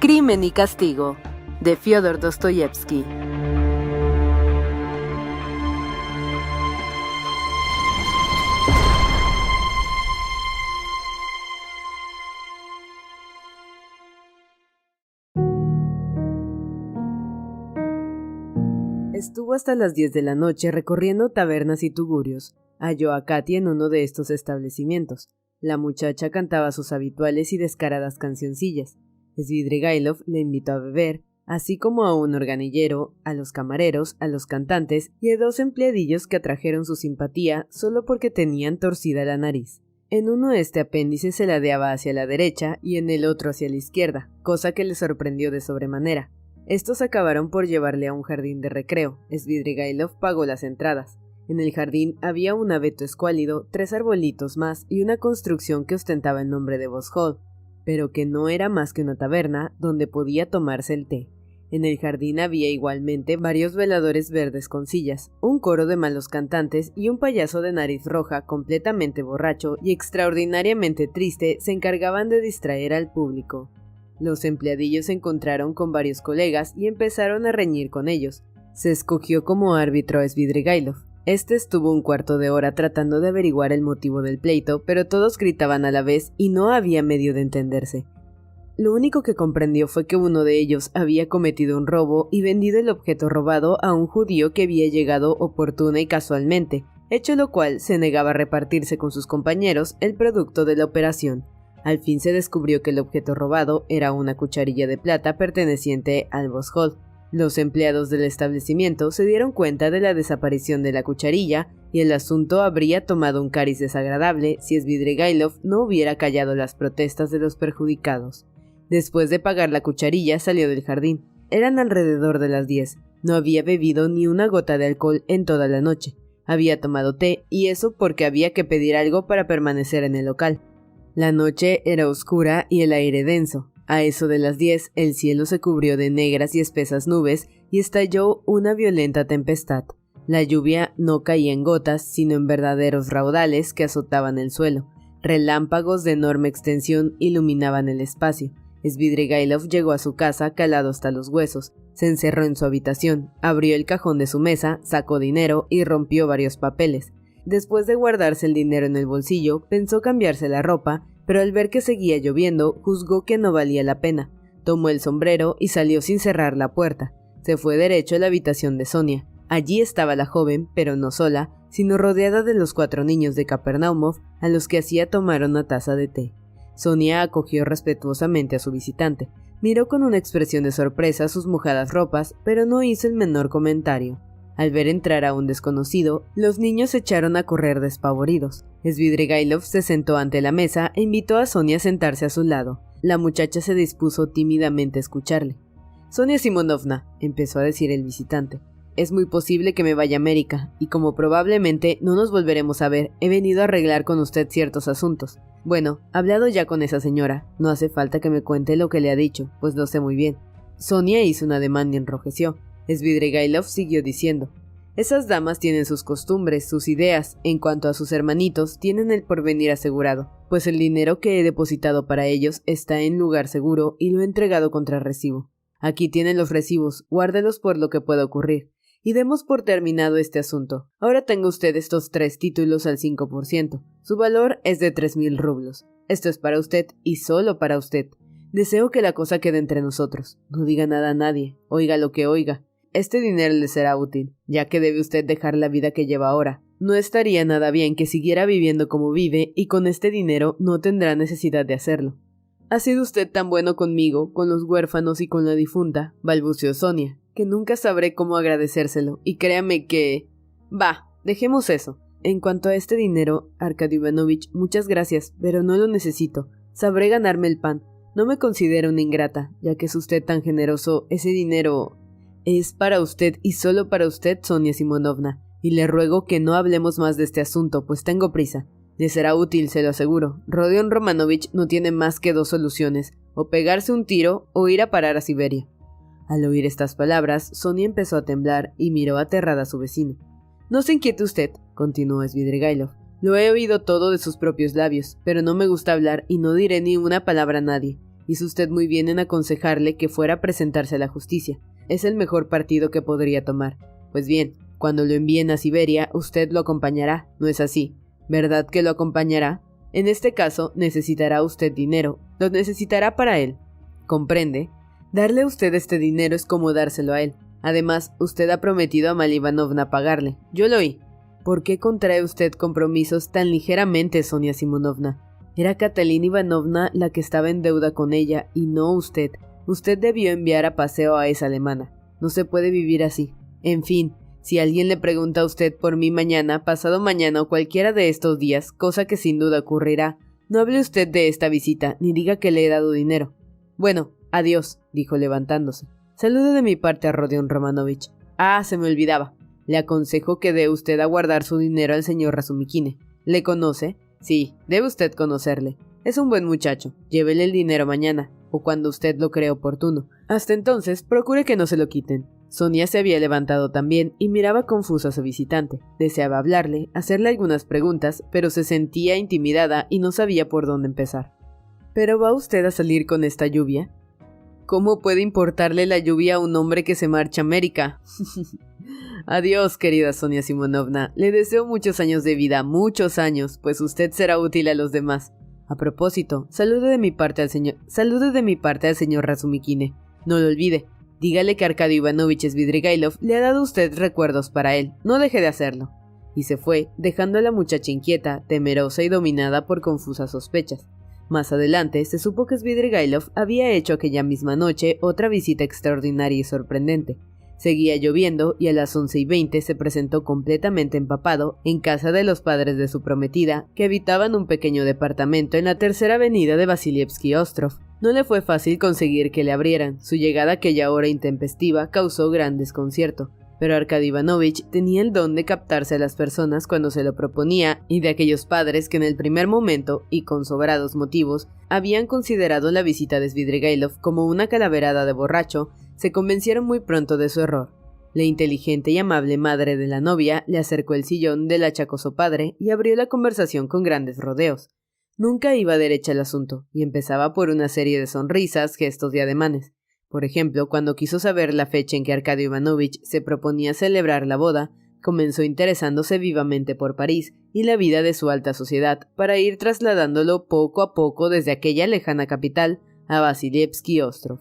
Crimen y castigo, de Fyodor Dostoyevsky. Estuvo hasta las 10 de la noche recorriendo tabernas y tugurios. Halló a Katy en uno de estos establecimientos. La muchacha cantaba sus habituales y descaradas cancioncillas. Svidrigailov le invitó a beber, así como a un organillero, a los camareros, a los cantantes y a 2 empleadillos que atrajeron su simpatía solo porque tenían torcida la nariz. En uno este apéndice se ladeaba hacia la derecha y en el otro hacia la izquierda, cosa que le sorprendió de sobremanera. Estos acabaron por llevarle a un jardín de recreo. Svidrigailov pagó las entradas. En el jardín había un abeto escuálido, 3 arbolitos más y una construcción que ostentaba el nombre de Vauxhall, pero que no era más que una taberna donde podía tomarse el té. En el jardín había igualmente varios veladores verdes con sillas, un coro de malos cantantes y un payaso de nariz roja completamente borracho y extraordinariamente triste se encargaban de distraer al público. Los empleadillos se encontraron con varios colegas y empezaron a reñir con ellos. Se escogió como árbitro a Svidrigailov. Este estuvo un cuarto de hora tratando de averiguar el motivo del pleito, pero todos gritaban a la vez y no había medio de entenderse. Lo único que comprendió fue que uno de ellos había cometido un robo y vendido el objeto robado a un judío que había llegado oportuna y casualmente, hecho lo cual se negaba a repartirse con sus compañeros el producto de la operación. Al fin se descubrió que el objeto robado era una cucharilla de plata perteneciente al Vauxhall. Los empleados del establecimiento se dieron cuenta de la desaparición de la cucharilla y el asunto habría tomado un cariz desagradable si Svidrigailov no hubiera callado las protestas de los perjudicados. Después de pagar la cucharilla salió del jardín. Eran alrededor de las 10. No había bebido ni una gota de alcohol en toda la noche. Había tomado té y eso porque había que pedir algo para permanecer en el local. La noche era oscura y el aire denso. A eso de las 10, el cielo se cubrió de negras y espesas nubes y estalló una violenta tempestad. La lluvia no caía en gotas, sino en verdaderos raudales que azotaban el suelo. Relámpagos de enorme extensión iluminaban el espacio. Svidrigailov llegó a su casa calado hasta los huesos. Se encerró en su habitación, abrió el cajón de su mesa, sacó dinero y rompió varios papeles. Después de guardarse el dinero en el bolsillo, pensó cambiarse la ropa, pero al ver que seguía lloviendo, juzgó que no valía la pena. Tomó el sombrero y salió sin cerrar la puerta. Se fue derecho a la habitación de Sonia. Allí estaba la joven, pero no sola, sino rodeada de los 4 niños de Kapernaumov, a los que hacía tomar una taza de té. Sonia acogió respetuosamente a su visitante. Miró con una expresión de sorpresa sus mojadas ropas, pero no hizo el menor comentario. Al ver entrar a un desconocido, los niños se echaron a correr despavoridos. Svidrigailov se sentó ante la mesa e invitó a Sonia a sentarse a su lado. La muchacha se dispuso tímidamente a escucharle. «Sonia Simonovna», empezó a decir el visitante, «es muy posible que me vaya a América, y como probablemente no nos volveremos a ver, he venido a arreglar con usted ciertos asuntos. Bueno, hablado ya con esa señora, no hace falta que me cuente lo que le ha dicho, pues lo sé muy bien». Sonia hizo un ademán y enrojeció. Svidrigailov siguió diciendo, «Esas damas tienen sus costumbres, sus ideas. En cuanto a sus hermanitos, tienen el porvenir asegurado, pues el dinero que he depositado para ellos está en lugar seguro y lo he entregado contra recibo. Aquí tienen los recibos, guárdelos por lo que pueda ocurrir. Y demos por terminado este asunto. Ahora tenga usted estos 3 títulos al 5%. Su valor es de 3.000 rublos. Esto es para usted y solo para usted. Deseo que la cosa quede entre nosotros. No diga nada a nadie, oiga lo que oiga. Este dinero le será útil, ya que debe usted dejar la vida que lleva ahora. No estaría nada bien que siguiera viviendo como vive y con este dinero no tendrá necesidad de hacerlo». «Ha sido usted tan bueno conmigo, con los huérfanos y con la difunta», balbuceó Sonia, «que nunca sabré cómo agradecérselo, y créame que... Bah, dejemos eso. En cuanto a este dinero, Arkady Ivanovich, muchas gracias, pero no lo necesito. Sabré ganarme el pan. No me considero una ingrata, ya que es usted tan generoso. Ese dinero... es para usted y solo para usted, Sonia Simonovna, y le ruego que no hablemos más de este asunto, pues tengo prisa. Le será útil, se lo aseguro. Rodion Romanovich no tiene más que 2 soluciones, o pegarse un tiro o ir a parar a Siberia». Al oír estas palabras, Sonia empezó a temblar y miró aterrada a su vecino. «No se inquiete usted», continuó Svidrigailov. «Lo he oído todo de sus propios labios, pero no me gusta hablar y no diré ni una palabra a nadie. Hizo usted muy bien en aconsejarle que fuera a presentarse a la justicia. Es el mejor partido que podría tomar. Pues bien, cuando lo envíen a Siberia, usted lo acompañará, ¿no es así? ¿Verdad que lo acompañará? En este caso, necesitará usted dinero. Lo necesitará para él. ¿Comprende? Darle a usted este dinero es como dárselo a él. Además, usted ha prometido a Amalia Ivanovna pagarle. Yo lo oí. ¿Por qué contrae usted compromisos tan ligeramente, Sonia Simonovna? Era Catalina Ivanovna la que estaba en deuda con ella, y no usted. Usted debió enviar a paseo a esa alemana. No se puede vivir así. En fin, si alguien le pregunta a usted por mí mañana, pasado mañana o cualquiera de estos días, cosa que sin duda ocurrirá, no hable usted de esta visita, ni diga que le he dado dinero. Bueno, adiós, dijo levantándose. Salude de mi parte a Rodion Romanovich. Ah, se me olvidaba. Le aconsejo que dé usted a guardar su dinero al señor Razumikine. ¿Le conoce? Sí, debe usted conocerle. Es un buen muchacho. Llévele el dinero mañana, o cuando usted lo cree oportuno. Hasta entonces, procure que no se lo quiten. Sonia se había levantado también y miraba confusa a su visitante. Deseaba hablarle, hacerle algunas preguntas, pero se sentía intimidada y no sabía por dónde empezar. ¿Pero va usted a salir con esta lluvia? ¿Cómo puede importarle la lluvia a un hombre que se marcha a América? Adiós, querida Sonia Simonovna. Le deseo muchos años de vida, muchos años, pues usted será útil a los demás. A propósito, salude de mi parte al señor Razumikine. No lo olvide. Dígale que Arkady Ivanovich Svidrigailov le ha dado a usted recuerdos para él. No deje de hacerlo. Y se fue, dejando a la muchacha inquieta, temerosa y dominada por confusas sospechas. Más adelante, se supo que Svidrigailov había hecho aquella misma noche otra visita extraordinaria y sorprendente. Seguía lloviendo y a las 11:20 se presentó completamente empapado en casa de los padres de su prometida, que habitaban un pequeño departamento en la tercera avenida de Vasilievsky Ostrov. No le fue fácil conseguir que le abrieran. Su llegada a aquella hora intempestiva causó gran desconcierto. Pero Arkady Ivanovich tenía el don de captarse a las personas cuando se lo proponía, y de aquellos padres que en el primer momento, y con sobrados motivos, habían considerado la visita de Svidrigailov como una calaverada de borracho, se convencieron muy pronto de su error. La inteligente y amable madre de la novia le acercó el sillón del achacoso padre y abrió la conversación con grandes rodeos. Nunca iba derecha al asunto, y empezaba por una serie de sonrisas, gestos y ademanes. Por ejemplo, cuando quiso saber la fecha en que Arkady Ivanovich se proponía celebrar la boda, comenzó interesándose vivamente por París y la vida de su alta sociedad, para ir trasladándolo poco a poco desde aquella lejana capital a Vasilievsky Ostrov.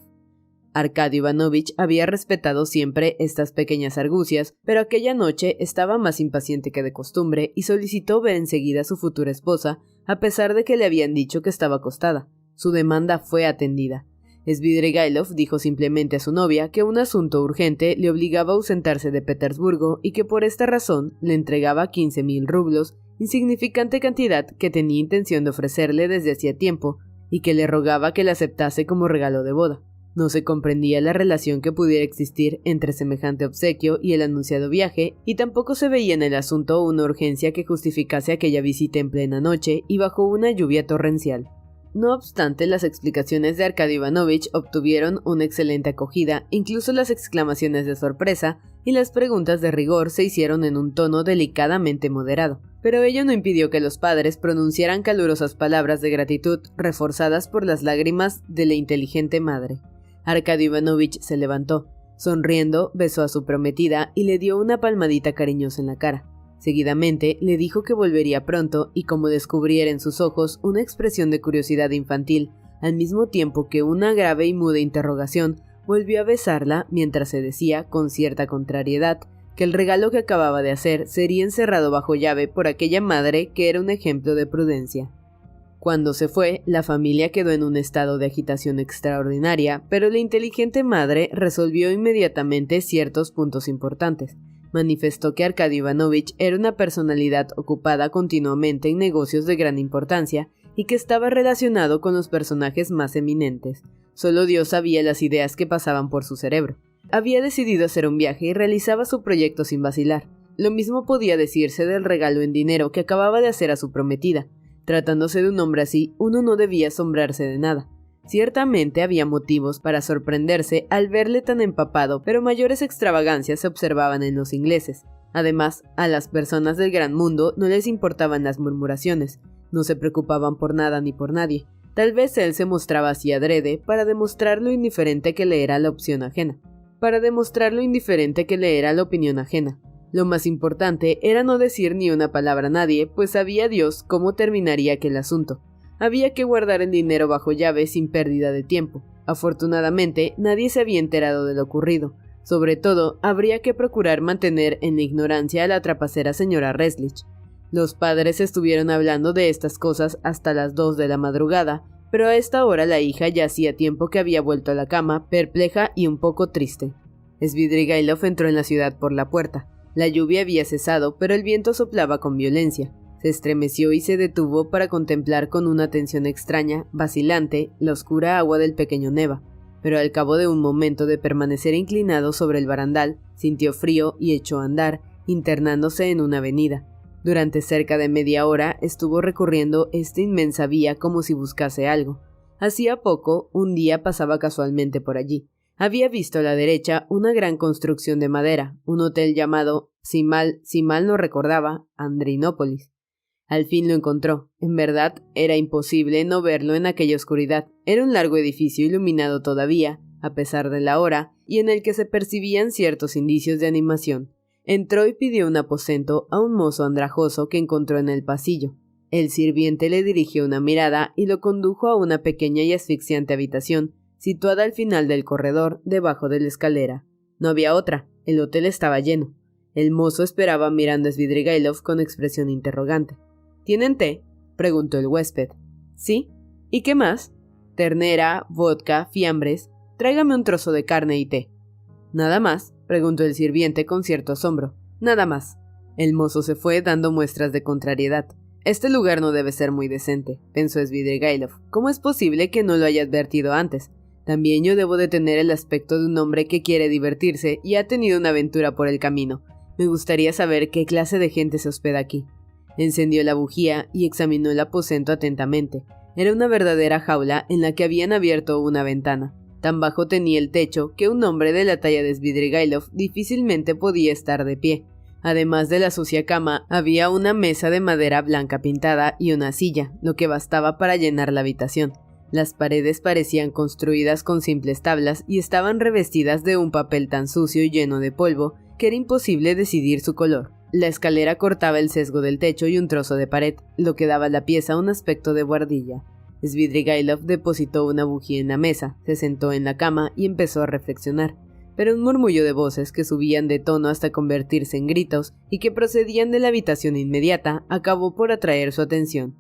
Arkady Ivanovich había respetado siempre estas pequeñas argucias, pero aquella noche estaba más impaciente que de costumbre y solicitó ver enseguida a su futura esposa, a pesar de que le habían dicho que estaba acostada. Su demanda fue atendida. Svidrigailov dijo simplemente a su novia que un asunto urgente le obligaba a ausentarse de Petersburgo y que por esta razón le entregaba 15,000 rublos, insignificante cantidad que tenía intención de ofrecerle desde hacía tiempo, y que le rogaba que la aceptase como regalo de boda. No se comprendía la relación que pudiera existir entre semejante obsequio y el anunciado viaje, y tampoco se veía en el asunto una urgencia que justificase aquella visita en plena noche y bajo una lluvia torrencial. No obstante, las explicaciones de Arkady Ivanovich obtuvieron una excelente acogida, incluso las exclamaciones de sorpresa y las preguntas de rigor se hicieron en un tono delicadamente moderado, pero ello no impidió que los padres pronunciaran calurosas palabras de gratitud reforzadas por las lágrimas de la inteligente madre. Arkady Ivanovich se levantó, sonriendo, besó a su prometida y le dio una palmadita cariñosa en la cara. Seguidamente le dijo que volvería pronto y como descubriera en sus ojos una expresión de curiosidad infantil, al mismo tiempo que una grave y muda interrogación, volvió a besarla mientras se decía, con cierta contrariedad, que el regalo que acababa de hacer sería encerrado bajo llave por aquella madre que era un ejemplo de prudencia. Cuando se fue, la familia quedó en un estado de agitación extraordinaria, pero la inteligente madre resolvió inmediatamente ciertos puntos importantes. Manifestó que Arkady Ivanovich era una personalidad ocupada continuamente en negocios de gran importancia y que estaba relacionado con los personajes más eminentes. Solo Dios sabía las ideas que pasaban por su cerebro. Había decidido hacer un viaje y realizaba su proyecto sin vacilar. Lo mismo podía decirse del regalo en dinero que acababa de hacer a su prometida. Tratándose de un hombre así, uno no debía asombrarse de nada. Ciertamente había motivos para sorprenderse al verle tan empapado, pero mayores extravagancias se observaban en los ingleses. Además, a las personas del gran mundo no les importaban las murmuraciones, no se preocupaban por nada ni por nadie. Tal vez él se mostraba así adrede para demostrar lo indiferente que le era la opción ajena, para demostrar lo indiferente que le era la opinión ajena. Lo más importante era no decir ni una palabra a nadie, pues sabía Dios cómo terminaría aquel asunto. Había que guardar el dinero bajo llave sin pérdida de tiempo. Afortunadamente, nadie se había enterado de lo ocurrido. Sobre todo, habría que procurar mantener en la ignorancia a la trapacera señora Reslich. Los padres estuvieron hablando de estas cosas hasta las 2 de la madrugada, pero a esta hora la hija ya hacía tiempo que había vuelto a la cama, perpleja y un poco triste. Svidrigailov entró en la ciudad por la puerta. La lluvia había cesado, pero el viento soplaba con violencia. Se estremeció y se detuvo para contemplar con una atención extraña, vacilante, la oscura agua del pequeño Neva. Pero al cabo de un momento de permanecer inclinado sobre el barandal, sintió frío y echó a andar, internándose en una avenida. Durante cerca de media hora estuvo recorriendo esta inmensa vía como si buscase algo. Hacía poco, un día pasaba casualmente por allí. Había visto a la derecha una gran construcción de madera, un hotel llamado, si mal no recordaba, Andrinópolis. Al fin lo encontró. En verdad, era imposible no verlo en aquella oscuridad. Era un largo edificio iluminado todavía, a pesar de la hora, y en el que se percibían ciertos indicios de animación. Entró y pidió un aposento a un mozo andrajoso que encontró en el pasillo. El sirviente le dirigió una mirada y lo condujo a una pequeña y asfixiante habitación, situada al final del corredor, debajo de la escalera. No había otra, el hotel estaba lleno. El mozo esperaba mirando a Svidrigailov con expresión interrogante. ¿Tienen té?, preguntó el huésped. ¿Sí? ¿Y qué más? Ternera, vodka, fiambres. Tráigame un trozo de carne y té. ¿Nada más?, preguntó el sirviente con cierto asombro. Nada más. El mozo se fue dando muestras de contrariedad. Este lugar no debe ser muy decente, pensó Svidrigailov. ¿Cómo es posible que no lo haya advertido antes? También yo debo de tener el aspecto de un hombre que quiere divertirse y ha tenido una aventura por el camino. Me gustaría saber qué clase de gente se hospeda aquí. Encendió la bujía y examinó el aposento atentamente. Era una verdadera jaula en la que habían abierto una ventana. Tan bajo tenía el techo que un hombre de la talla de Svidrigailov difícilmente podía estar de pie. Además de la sucia cama, había una mesa de madera blanca pintada y una silla, lo que bastaba para llenar la habitación. Las paredes parecían construidas con simples tablas y estaban revestidas de un papel tan sucio y lleno de polvo que era imposible decidir su color. La escalera cortaba el sesgo del techo y un trozo de pared, lo que daba a la pieza un aspecto de buhardilla. Svidrigailov depositó una bujía en la mesa, se sentó en la cama y empezó a reflexionar. Pero un murmullo de voces que subían de tono hasta convertirse en gritos y que procedían de la habitación inmediata acabó por atraer su atención.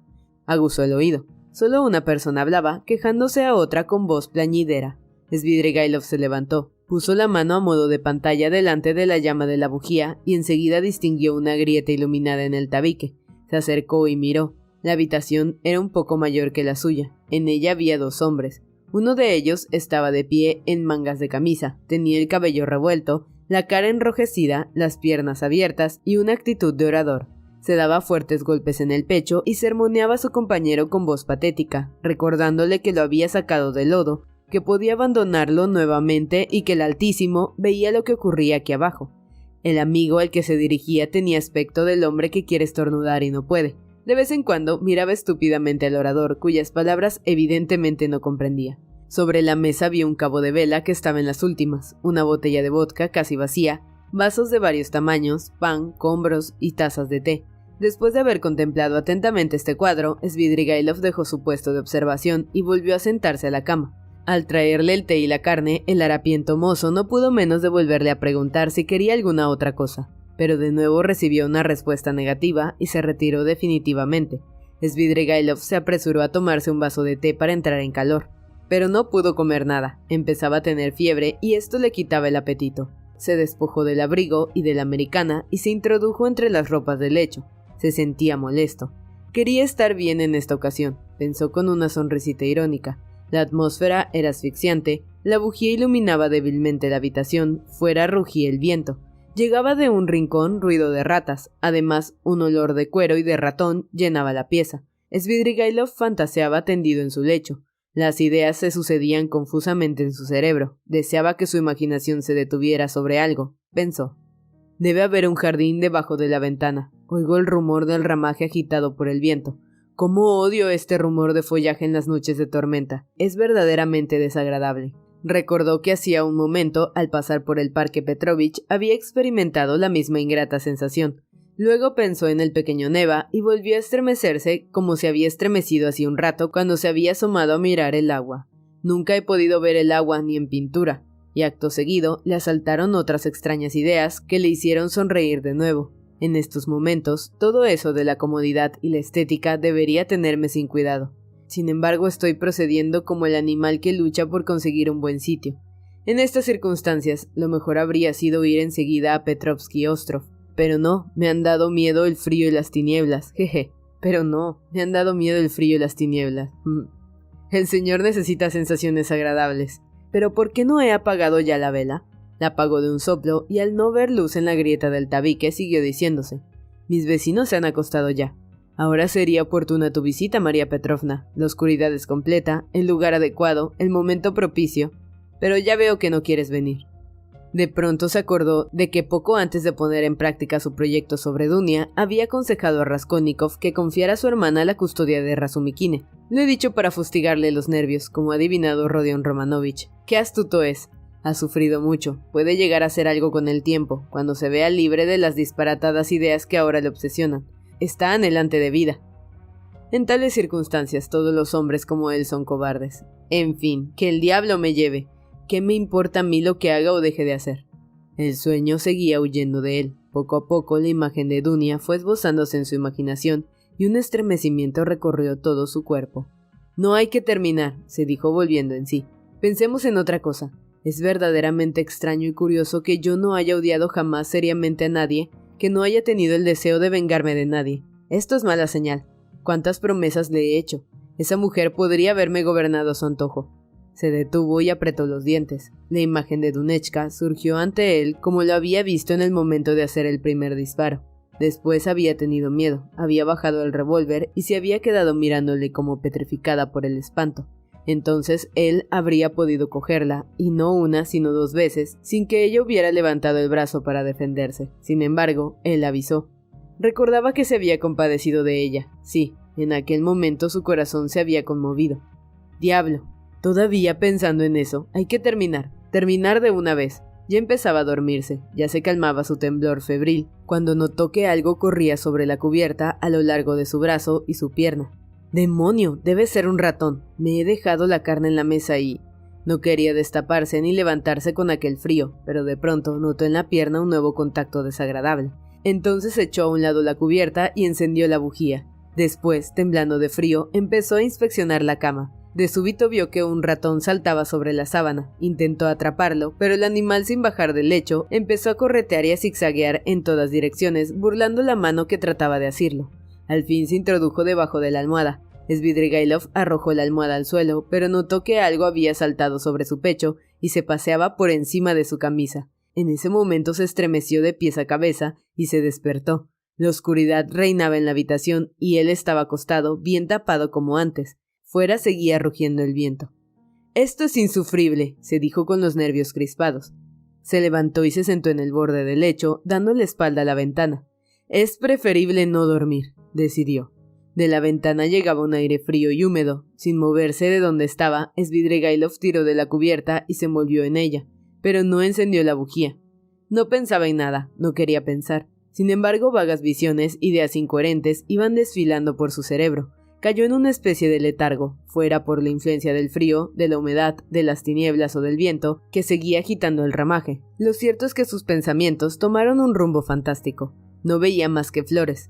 Aguzó el oído. Solo una persona hablaba, quejándose a otra con voz plañidera. Svidrigailov se levantó, puso la mano a modo de pantalla delante de la llama de la bujía y enseguida distinguió una grieta iluminada en el tabique. Se acercó y miró. La habitación era un poco mayor que la suya. En ella había 2 hombres. Uno de ellos estaba de pie en mangas de camisa, tenía el cabello revuelto, la cara enrojecida, las piernas abiertas y una actitud de orador. Se daba fuertes golpes en el pecho y sermoneaba a su compañero con voz patética, recordándole que lo había sacado del lodo, que podía abandonarlo nuevamente y que el Altísimo veía lo que ocurría aquí abajo. El amigo al que se dirigía tenía aspecto del hombre que quiere estornudar y no puede. De vez en cuando miraba estúpidamente al orador, cuyas palabras evidentemente no comprendía. Sobre la mesa había un cabo de vela que estaba en las últimas, una botella de vodka casi vacía, vasos de varios tamaños, pan, combros y tazas de té. Después de haber contemplado atentamente este cuadro, Svidrigailov dejó su puesto de observación y volvió a sentarse a la cama. Al traerle el té y la carne, el harapiento mozo no pudo menos de volverle a preguntar si quería alguna otra cosa. Pero de nuevo recibió una respuesta negativa y se retiró definitivamente. Svidrigailov se apresuró a tomarse un vaso de té para entrar en calor. Pero no pudo comer nada, empezaba a tener fiebre y esto le quitaba el apetito. Se despojó del abrigo y de la americana y se introdujo entre las ropas del lecho. Se sentía molesto. Quería estar bien en esta ocasión, pensó con una sonrisita irónica. La atmósfera era asfixiante, la bujía iluminaba débilmente la habitación, fuera rugía el viento. Llegaba de un rincón ruido de ratas, además un olor de cuero y de ratón llenaba la pieza. Svidrigailov fantaseaba tendido en su lecho. Las ideas se sucedían confusamente en su cerebro. Deseaba que su imaginación se detuviera sobre algo, pensó. Debe haber un jardín debajo de la ventana. Oigo el rumor del ramaje agitado por el viento. Cómo odio este rumor de follaje en las noches de tormenta. Es verdaderamente desagradable. Recordó que hacía un momento, al pasar por el Parque Petrovich, había experimentado la misma ingrata sensación. Luego pensó en el pequeño Neva y volvió a estremecerse como se había estremecido hacía un rato cuando se había asomado a mirar el agua. Nunca he podido ver el agua ni en pintura, y acto seguido le asaltaron otras extrañas ideas que le hicieron sonreír de nuevo. En estos momentos, todo eso de la comodidad y la estética debería tenerme sin cuidado. Sin embargo, estoy procediendo como el animal que lucha por conseguir un buen sitio. En estas circunstancias, lo mejor habría sido ir enseguida a Petrovsky Ostrov. Pero no, me han dado miedo el frío y las tinieblas, jeje. Pero no, me han dado miedo el frío y las tinieblas. El señor necesita sensaciones agradables. ¿Pero por qué no he apagado ya la vela? La apagó de un soplo y al no ver luz en la grieta del tabique siguió diciéndose: mis vecinos se han acostado ya. Ahora sería oportuna tu visita, María Petrovna. La oscuridad es completa, el lugar adecuado, el momento propicio. Pero ya veo que no quieres venir. De pronto se acordó de que poco antes de poner en práctica su proyecto sobre Dunia, había aconsejado a Raskolnikov que confiara a su hermana la custodia de Razumikine. Lo he dicho para fustigarle los nervios, como ha adivinado Rodion Romanovich. ¡Qué astuto es! Ha sufrido mucho, puede llegar a hacer algo con el tiempo, cuando se vea libre de las disparatadas ideas que ahora le obsesionan. Está anhelante de vida. En tales circunstancias todos los hombres como él son cobardes. En fin, que el diablo me lleve. ¿Qué me importa a mí lo que haga o deje de hacer? El sueño seguía huyendo de él. Poco a poco la imagen de Dunia fue esbozándose en su imaginación y un estremecimiento recorrió todo su cuerpo. No hay que terminar, se dijo volviendo en sí. Pensemos en otra cosa. Es verdaderamente extraño y curioso que yo no haya odiado jamás seriamente a nadie, que no haya tenido el deseo de vengarme de nadie. Esto es mala señal. ¿Cuántas promesas le he hecho? Esa mujer podría haberme gobernado a su antojo. Se detuvo y apretó los dientes. La imagen de Dunechka surgió ante él como lo había visto en el momento de hacer el primer disparo. Después había tenido miedo, había bajado el revólver y se había quedado mirándole como petrificada por el espanto. Entonces él habría podido cogerla, y no una sino 2 veces, sin que ella hubiera levantado el brazo para defenderse. Sin embargo, él avisó. Recordaba que se había compadecido de ella. Sí, en aquel momento su corazón se había conmovido. ¡Diablo! Todavía pensando en eso, hay que terminar de una vez. Ya empezaba a dormirse, ya se calmaba su temblor febril, cuando notó que algo corría sobre la cubierta a lo largo de su brazo y su pierna. ¡Demonio! Debe ser un ratón. Me he dejado la carne en la mesa y... No quería destaparse ni levantarse con aquel frío, pero de pronto notó en la pierna un nuevo contacto desagradable. Entonces echó a un lado la cubierta y encendió la bujía. Después, temblando de frío, empezó a inspeccionar la cama. De súbito vio que un ratón saltaba sobre la sábana. Intentó atraparlo, pero el animal, sin bajar del lecho, empezó a corretear y a zigzaguear en todas direcciones, burlando la mano que trataba de asirlo. Al fin se introdujo debajo de la almohada. Svidrigailov arrojó la almohada al suelo, pero notó que algo había saltado sobre su pecho y se paseaba por encima de su camisa. En ese momento se estremeció de pies a cabeza y se despertó. La oscuridad reinaba en la habitación y él estaba acostado, bien tapado como antes. Fuera seguía rugiendo el viento. «Esto es insufrible», se dijo con los nervios crispados. Se levantó y se sentó en el borde del lecho, dando la espalda a la ventana. «Es preferible no dormir», decidió. De la ventana llegaba un aire frío y húmedo. Sin moverse de donde estaba, Svidrigailov tiró de la cubierta y se envolvió en ella, pero no encendió la bujía. No pensaba en nada, no quería pensar. Sin embargo, vagas visiones, ideas incoherentes, iban desfilando por su cerebro. Cayó en una especie de letargo, fuera por la influencia del frío, de la humedad, de las tinieblas o del viento, que seguía agitando el ramaje. Lo cierto es que sus pensamientos tomaron un rumbo fantástico. No veía más que flores.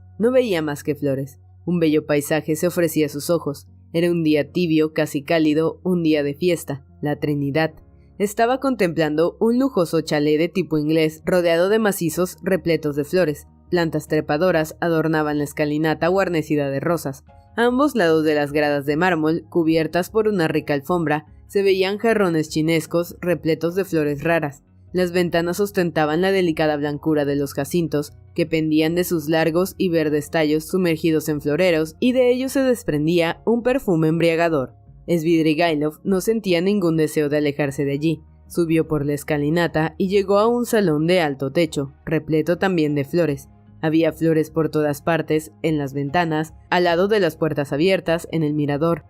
Un bello paisaje se ofrecía a sus ojos. Era un día tibio, casi cálido, un día de fiesta, la Trinidad. Estaba contemplando un lujoso chalet de tipo inglés, rodeado de macizos repletos de flores. Plantas trepadoras adornaban la escalinata guarnecida de rosas. A ambos lados de las gradas de mármol, cubiertas por una rica alfombra, se veían jarrones chinescos repletos de flores raras. Las ventanas ostentaban la delicada blancura de los jacintos, que pendían de sus largos y verdes tallos sumergidos en floreros, y de ellos se desprendía un perfume embriagador. Svidrigailov no sentía ningún deseo de alejarse de allí. Subió por la escalinata y llegó a un salón de alto techo, repleto también de flores. Había flores por todas partes, en las ventanas, al lado de las puertas abiertas, en el mirador.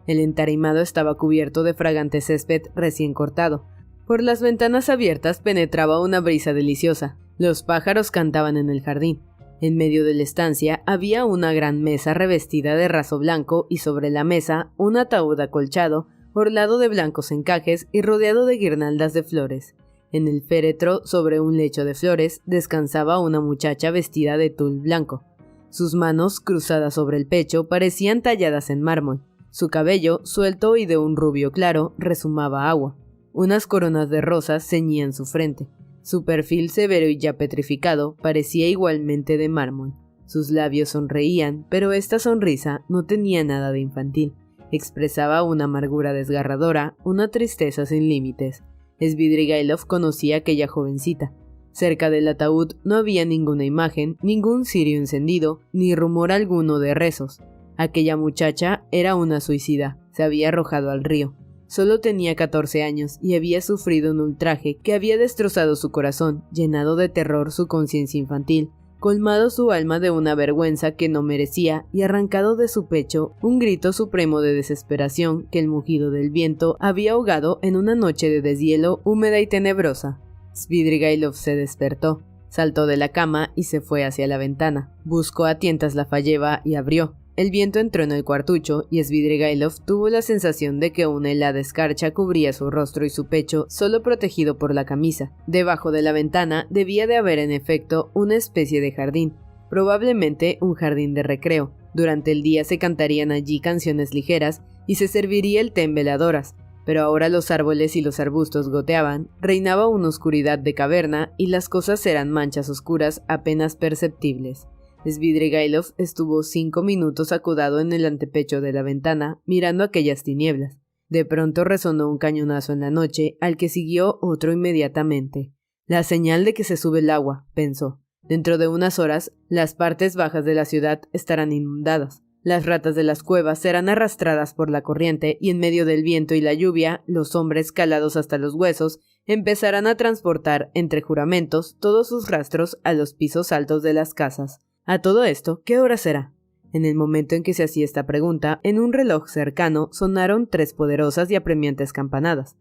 El entarimado estaba cubierto de fragante césped recién cortado. Por las ventanas abiertas penetraba una brisa deliciosa. Los pájaros cantaban en el jardín. En medio de la estancia había una gran mesa revestida de raso blanco y sobre la mesa un ataúd acolchado, orlado de blancos encajes y rodeado de guirnaldas de flores. En el féretro, sobre un lecho de flores, descansaba una muchacha vestida de tul blanco. Sus manos, cruzadas sobre el pecho, parecían talladas en mármol. Su cabello, suelto y de un rubio claro, rezumaba agua. Unas coronas de rosas ceñían su frente. Su perfil severo y ya petrificado parecía igualmente de mármol. Sus labios sonreían, pero esta sonrisa no tenía nada de infantil. Expresaba una amargura desgarradora, una tristeza sin límites. Svidrigailov conocía a aquella jovencita. Cerca del ataúd no había ninguna imagen, ningún cirio encendido, ni rumor alguno de rezos. Aquella muchacha era una suicida, se había arrojado al río. Solo tenía 14 años y había sufrido un ultraje que había destrozado su corazón, llenado de terror su conciencia infantil, colmado su alma de una vergüenza que no merecía y arrancado de su pecho un grito supremo de desesperación que el mugido del viento había ahogado en una noche de deshielo húmeda y tenebrosa. Svidrigailov se despertó, saltó de la cama y se fue hacia la ventana. Buscó a tientas la falleba y abrió. El viento entró en el cuartucho y Svidrigailov tuvo la sensación de que una helada escarcha cubría su rostro y su pecho, solo protegido por la camisa. Debajo de la ventana debía de haber en efecto una especie de jardín, probablemente un jardín de recreo. Durante el día se cantarían allí canciones ligeras y se serviría el té en veladoras, pero ahora los árboles y los arbustos goteaban, reinaba una oscuridad de caverna y las cosas eran manchas oscuras apenas perceptibles. Svidrigailov estuvo 5 minutos acudado en el antepecho de la ventana, mirando aquellas tinieblas. De pronto resonó un cañonazo en la noche, al que siguió otro inmediatamente. La señal de que se sube el agua, pensó. Dentro de unas horas, las partes bajas de la ciudad estarán inundadas. Las ratas de las cuevas serán arrastradas por la corriente y en medio del viento y la lluvia, los hombres calados hasta los huesos empezarán a transportar, entre juramentos, todos sus rastros a los pisos altos de las casas. A todo esto, ¿qué hora será? En el momento en que se hacía esta pregunta, en un reloj cercano sonaron 3 poderosas y apremiantes campanadas.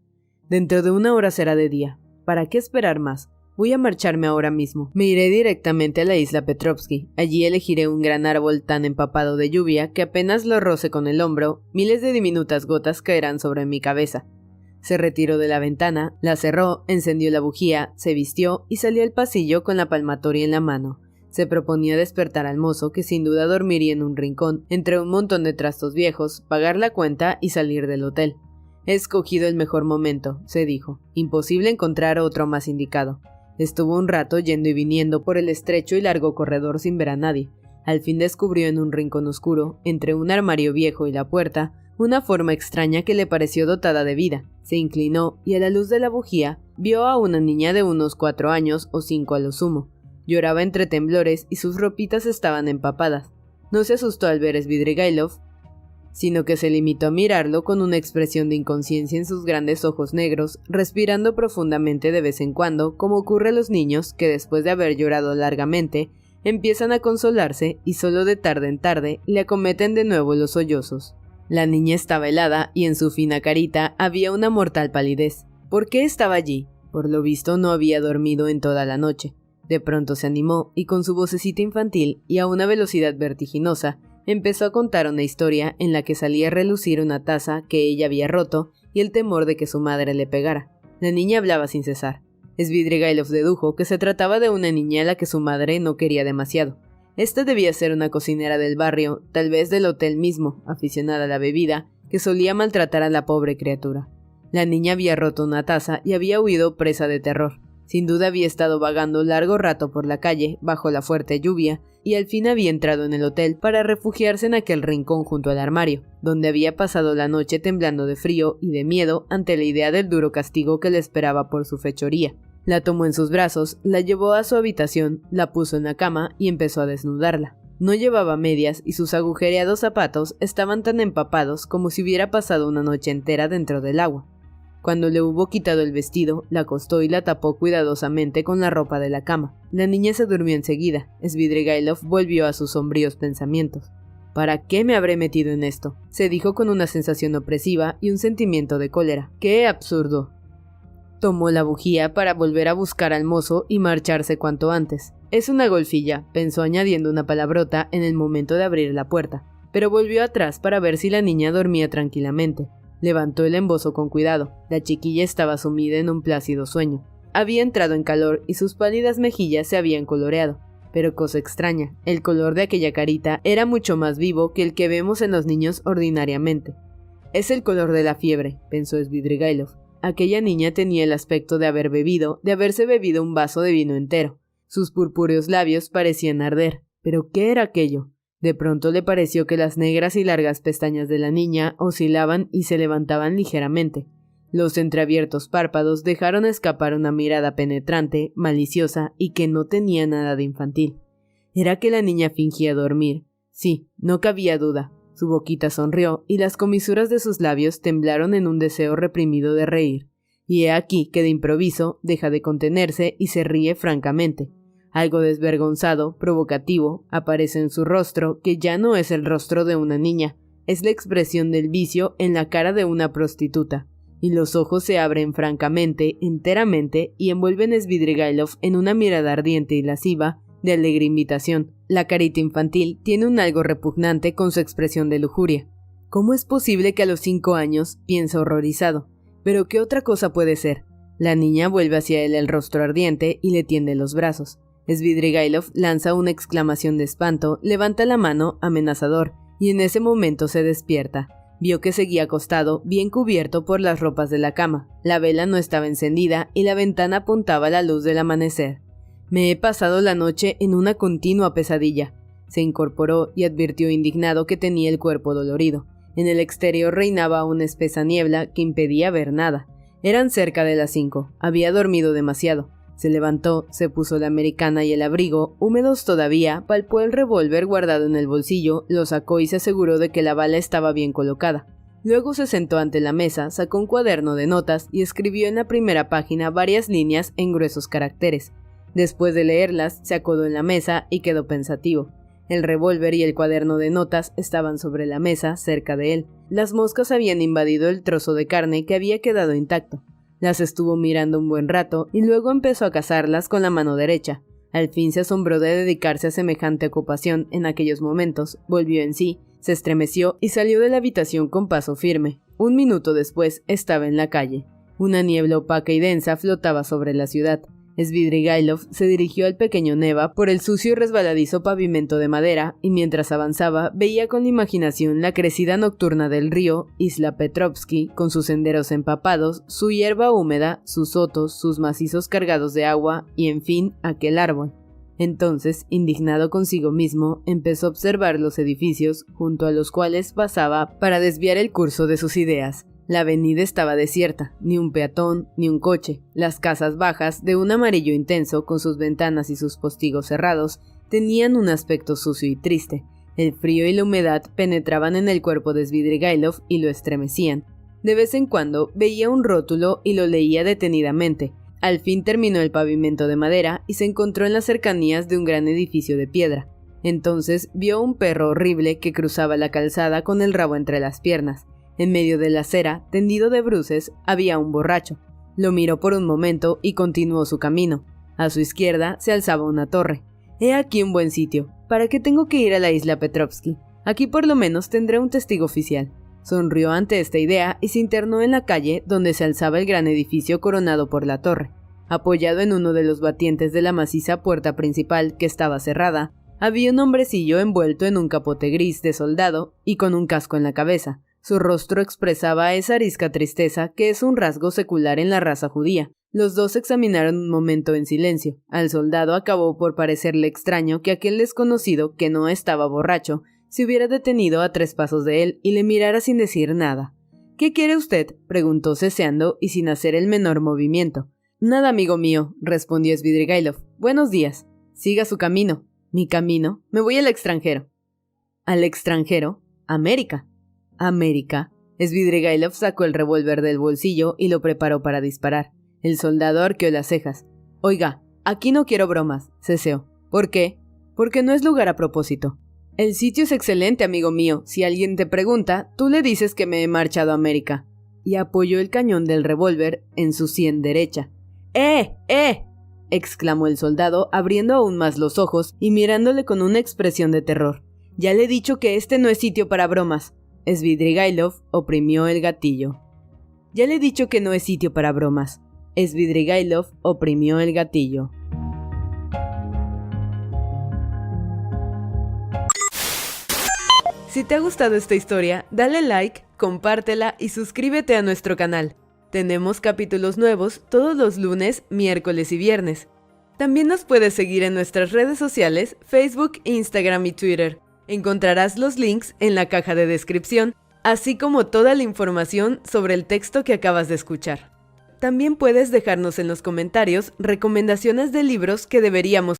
Dentro de 1 hora será de día. ¿Para qué esperar más? Voy a marcharme ahora mismo. Me iré directamente a la isla Petrovsky. Allí elegiré un gran árbol tan empapado de lluvia que apenas lo roce con el hombro, miles de diminutas gotas caerán sobre mi cabeza. Se retiró de la ventana, la cerró, encendió la bujía, se vistió y salió al pasillo con la palmatoria en la mano. Se proponía despertar al mozo, que sin duda dormiría en un rincón, entre un montón de trastos viejos, pagar la cuenta y salir del hotel. He escogido el mejor momento, se dijo. Imposible encontrar otro más indicado. Estuvo un rato yendo y viniendo por el estrecho y largo corredor sin ver a nadie. Al fin descubrió en un rincón oscuro, entre un armario viejo y la puerta, una forma extraña que le pareció dotada de vida. Se inclinó y a la luz de la bujía vio a una niña de unos 4 años o 5 a lo sumo. Lloraba entre temblores y sus ropitas estaban empapadas. No se asustó al ver a Svidrigailov, sino que se limitó a mirarlo con una expresión de inconsciencia en sus grandes ojos negros, respirando profundamente de vez en cuando, como ocurre a los niños que después de haber llorado largamente, empiezan a consolarse y solo de tarde en tarde le acometen de nuevo los sollozos. La niña estaba helada y en su fina carita había una mortal palidez. ¿Por qué estaba allí? Por lo visto no había dormido en toda la noche. De pronto se animó y con su vocecita infantil y a una velocidad vertiginosa empezó a contar una historia en la que salía a relucir una taza que ella había roto y el temor de que su madre le pegara. La niña hablaba sin cesar. Svidrigailov dedujo que se trataba de una niña a la que su madre no quería demasiado. Esta debía ser una cocinera del barrio, tal vez del hotel mismo, aficionada a la bebida, que solía maltratar a la pobre criatura. La niña había roto una taza y había huido presa de terror. Sin duda había estado vagando largo rato por la calle, bajo la fuerte lluvia, y al fin había entrado en el hotel para refugiarse en aquel rincón junto al armario, donde había pasado la noche temblando de frío y de miedo ante la idea del duro castigo que le esperaba por su fechoría. La tomó en sus brazos, la llevó a su habitación, la puso en la cama y empezó a desnudarla. No llevaba medias y sus agujereados zapatos estaban tan empapados como si hubiera pasado una noche entera dentro del agua. Cuando le hubo quitado el vestido, la acostó y la tapó cuidadosamente con la ropa de la cama. La niña se durmió enseguida. Svidrigailov volvió a sus sombríos pensamientos. ¿Para qué me habré metido en esto?, se dijo con una sensación opresiva y un sentimiento de cólera. ¡Qué absurdo! Tomó la bujía para volver a buscar al mozo y marcharse cuanto antes. Es una golfilla, pensó añadiendo una palabrota en el momento de abrir la puerta, pero volvió atrás para ver si la niña dormía tranquilamente. Levantó el embozo con cuidado. La chiquilla estaba sumida en un plácido sueño. Había entrado en calor y sus pálidas mejillas se habían coloreado. Pero cosa extraña, el color de aquella carita era mucho más vivo que el que vemos en los niños ordinariamente. «Es el color de la fiebre», pensó Svidrigailov. Aquella niña tenía el aspecto de haberse bebido un vaso de vino entero. Sus purpúreos labios parecían arder. ¿Pero qué era aquello? De pronto le pareció que las negras y largas pestañas de la niña oscilaban y se levantaban ligeramente. Los entreabiertos párpados dejaron escapar una mirada penetrante, maliciosa y que no tenía nada de infantil. ¿Era que la niña fingía dormir? Sí, no cabía duda. Su boquita sonrió y las comisuras de sus labios temblaron en un deseo reprimido de reír. Y he aquí que de improviso deja de contenerse y se ríe francamente. Algo desvergonzado, provocativo, aparece en su rostro, que ya no es el rostro de una niña, es la expresión del vicio en la cara de una prostituta. Y los ojos se abren francamente, enteramente, y envuelven a Svidrigailov en una mirada ardiente y lasciva, de alegre invitación. La carita infantil tiene un algo repugnante con su expresión de lujuria. ¿Cómo es posible que a los 5 años piensa horrorizado? ¿Pero qué otra cosa puede ser? La niña vuelve hacia él el rostro ardiente y le tiende los brazos. Svidrigailov lanza una exclamación de espanto, levanta la mano, amenazador, y en ese momento se despierta. Vio que seguía acostado, bien cubierto por las ropas de la cama. La vela no estaba encendida y la ventana apuntaba a la luz del amanecer. «Me he pasado la noche en una continua pesadilla». Se incorporó y advirtió indignado que tenía el cuerpo dolorido. En el exterior reinaba una espesa niebla que impedía ver nada. Eran cerca de las 5. Había dormido demasiado. Se levantó, se puso la americana y el abrigo, húmedos todavía, palpó el revólver guardado en el bolsillo, lo sacó y se aseguró de que la bala estaba bien colocada. Luego se sentó ante la mesa, sacó un cuaderno de notas y escribió en la primera página varias líneas en gruesos caracteres. Después de leerlas, se acodó en la mesa y quedó pensativo. El revólver y el cuaderno de notas estaban sobre la mesa, cerca de él. Las moscas habían invadido el trozo de carne que había quedado intacto. Las estuvo mirando un buen rato y luego empezó a cazarlas con la mano derecha. Al fin se asombró de dedicarse a semejante ocupación en aquellos momentos, volvió en sí, se estremeció y salió de la habitación con paso firme. 1 minuto después estaba en la calle. Una niebla opaca y densa flotaba sobre la ciudad. Svidrigailov se dirigió al pequeño Neva por el sucio y resbaladizo pavimento de madera y mientras avanzaba veía con la imaginación la crecida nocturna del río, Isla Petrovsky, con sus senderos empapados, su hierba húmeda, sus sotos, sus macizos cargados de agua y, en fin, aquel árbol. Entonces, indignado consigo mismo, empezó a observar los edificios junto a los cuales pasaba para desviar el curso de sus ideas. La avenida estaba desierta, ni un peatón, ni un coche. Las casas bajas, de un amarillo intenso, con sus ventanas y sus postigos cerrados, tenían un aspecto sucio y triste. El frío y la humedad penetraban en el cuerpo de Svidrigailov y lo estremecían. De vez en cuando veía un rótulo y lo leía detenidamente. Al fin terminó el pavimento de madera y se encontró en las cercanías de un gran edificio de piedra. Entonces vio un perro horrible que cruzaba la calzada con el rabo entre las piernas. En medio de la acera, tendido de bruces, había un borracho. Lo miró por un momento y continuó su camino. A su izquierda se alzaba una torre. «He aquí un buen sitio. ¿Para qué tengo que ir a la isla Petrovsky? Aquí por lo menos tendré un testigo oficial». Sonrió ante esta idea y se internó en la calle donde se alzaba el gran edificio coronado por la torre. Apoyado en uno de los batientes de la maciza puerta principal, que estaba cerrada, había un hombrecillo envuelto en un capote gris de soldado y con un casco en la cabeza. Su rostro expresaba esa arisca tristeza que es un rasgo secular en la raza judía. Los dos examinaron un momento en silencio. Al soldado acabó por parecerle extraño que aquel desconocido, que no estaba borracho, se hubiera detenido a 3 pasos de él y le mirara sin decir nada. «¿Qué quiere usted?», preguntó ceseando y sin hacer el menor movimiento. «Nada, amigo mío», respondió Svidrigailov. «Buenos días. Siga su camino». «¿Mi camino? Me voy al extranjero». «¿Al extranjero? América». «¿América?». Svidrigailov sacó el revólver del bolsillo y lo preparó para disparar. El soldado arqueó las cejas. «Oiga, aquí no quiero bromas», ceseó. «¿Por qué?» «Porque no es lugar a propósito». «El sitio es excelente, amigo mío. Si alguien te pregunta, tú le dices que me he marchado a América». Y apoyó el cañón del revólver en su sien derecha. ¡Eh! Exclamó el soldado, abriendo aún más los ojos y mirándole con una expresión de terror. «Ya le he dicho que este no es sitio para bromas». Svidrigailov oprimió el gatillo. «Ya le he dicho que no es sitio para bromas». Svidrigailov oprimió el gatillo. Si te ha gustado esta historia, dale like, compártela y suscríbete a nuestro canal. Tenemos capítulos nuevos todos los lunes, miércoles y viernes. También nos puedes seguir en nuestras redes sociales, Facebook, Instagram y Twitter. Encontrarás los links en la caja de descripción, así como toda la información sobre el texto que acabas de escuchar. También puedes dejarnos en los comentarios recomendaciones de libros que deberíamos